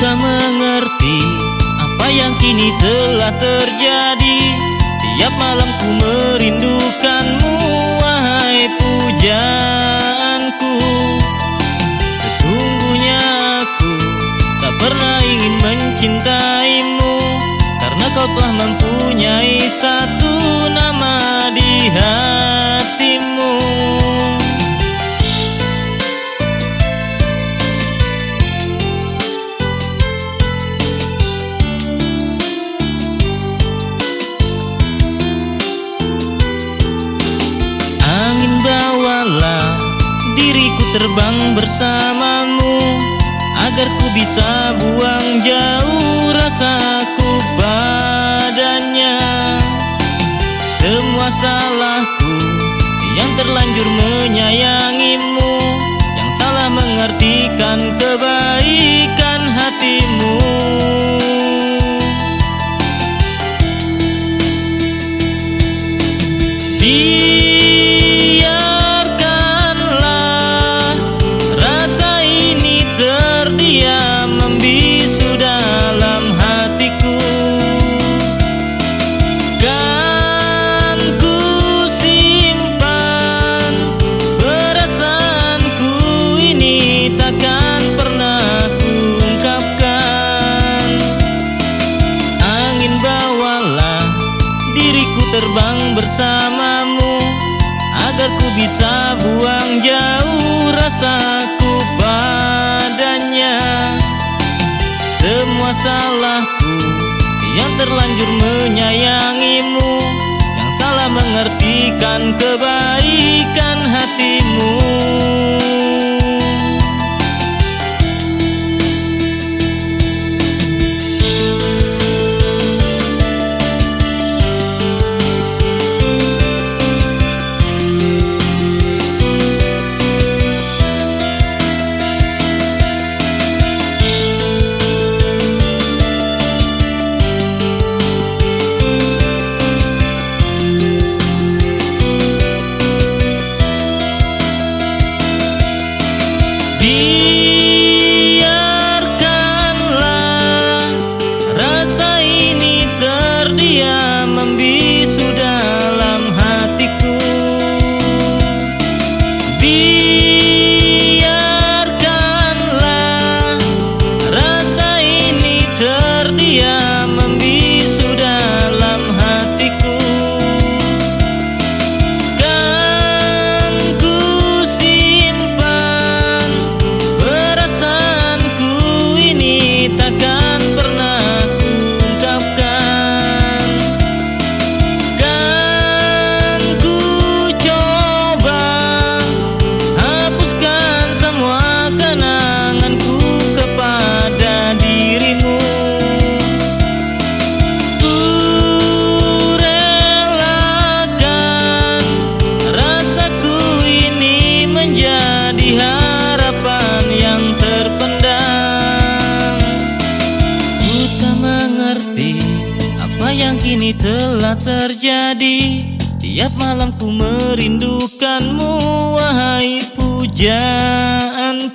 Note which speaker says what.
Speaker 1: tak mengerti apa yang kini telah terjadi. Tiap malam ku merindukanmu, wahai pujaanku. Sesungguhnya aku tak pernah ingin mencintaimu, karena kau telah mempunyai satu nama di hatimu. Angin bawalah diriku terbang bersamamu, agar ku bisa buang jauh rasaku padanya. Semua salahku yang terlanjur menyayangimu, yang salah mengartikan kebaikan hatimu. Biarkanlah rasa ini terdiam membisu dalam hatiku. Kan ku simpan perasaanku ini, takkan pernah ku ungkapkan. Angin bawalah diriku terbang bersamamu, agar ku bisa buang jauh rasaku padanya. Semua salahku yang terlanjur menyayangimu, yang salah mengartikan kebaikan hatimu. Biarkanlah rasa ini terdiam membisu dalam hatiku. Biarkanlah rasa ini terdiam membisu dalam hatiku. Kan ku simpan perasaanku ini, takkan pernah ku ungkapkan. Kan ku coba hapuskan semua kenanganku kepada dirimu. Ku relakan rasaku ini menjadi harapan yang terpendam. Ku tak mengerti apa yang kini telah terjadi. Tiap malam ku merindukanmu, wahai pujaanku.